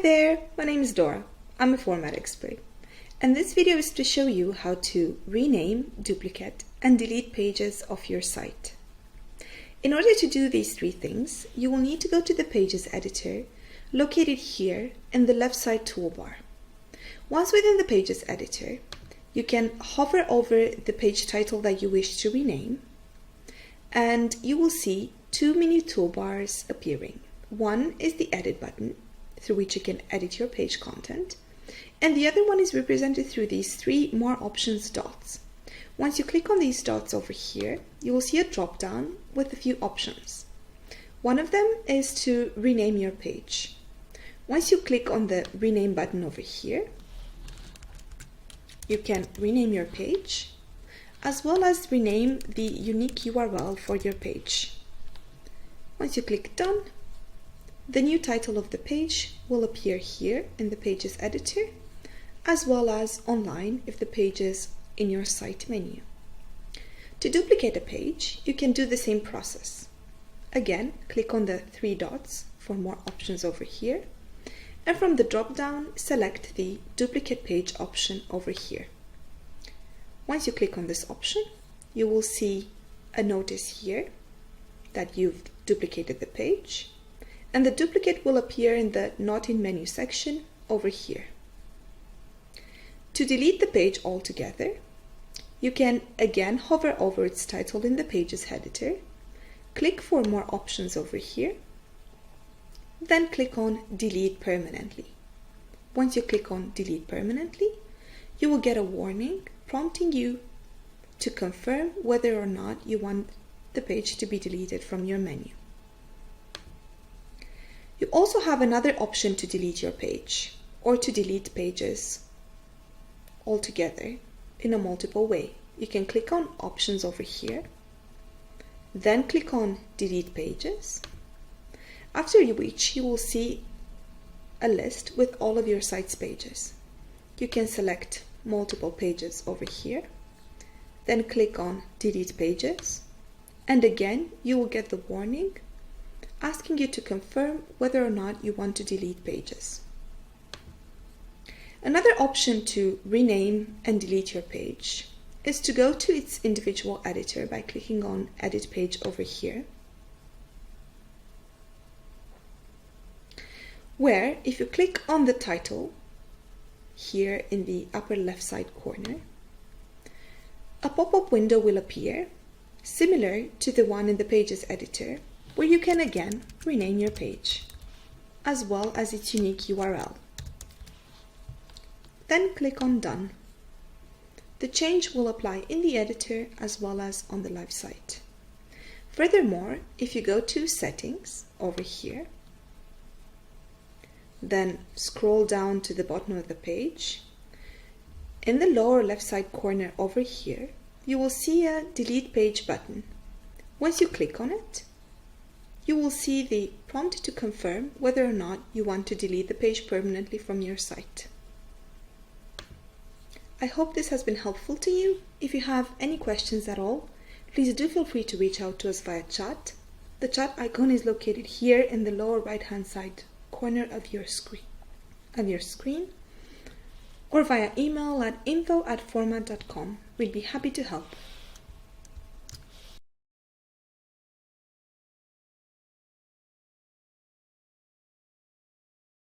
there, my name is Dora. I'm a format expert, and this video is to show you how to rename, duplicate, and delete pages of your site. In order to do these three things, you will need to go to the Pages editor, located here in the left side toolbar. Once within the Pages editor, you can hover over the page title that you wish to rename, and you will see two menu toolbars appearing. One is the Edit button, through which you can edit your page content, and the other one is represented through these three More Options dots. Once you click on these dots over here, you will see a drop-down with a few options. One of them is to rename your page. Once you click on the Rename button over here, you can rename your page, as well as rename the unique URL for your page. Once you click Done, the new title of the page will appear here in the Pages editor, as well as online if the page is in your site menu. To duplicate a page, you can do the same process. Again, click on the three dots for more options over here, and from the drop-down, select the Duplicate Page option over here. Once you click on this option, you will see a notice here that you've duplicated the page, and the duplicate will appear in the Not in Menu section over here. To delete the page altogether, you can again hover over its title in the Pages editor, click for more options over here, then click on Delete Permanently. Once you click on Delete Permanently, you will get a warning prompting you to confirm whether or not you want the page to be deleted from your menu. You also have another option to delete your page, or to delete pages altogether in a multiple way. You can click on Options over here, then click on Delete Pages, after which you will see a list with all of your site's pages. You can select multiple pages over here, then click on Delete Pages, and again you will get the warning asking you to confirm whether or not you want to delete pages. Another option to rename and delete your page is to go to its individual editor by clicking on Edit Page over here, where if you click on the title here in the upper left side corner, a pop-up window will appear similar to the one in the Pages editor, where you can again rename your page, as well as its unique URL. Then click on Done. The change will apply in the editor as well as on the live site. Furthermore, if you go to Settings over here, then scroll down to the bottom of the page, in the lower left side corner over here, you will see a Delete Page button. Once you click on it, you will see the prompt to confirm whether or not you want to delete the page permanently from your site. I hope this has been helpful to you. If you have any questions at all, please do feel free to reach out to us via chat. The chat icon is located here in the lower right hand side corner of your screen, or via email at info@format.com. We'd be happy to help.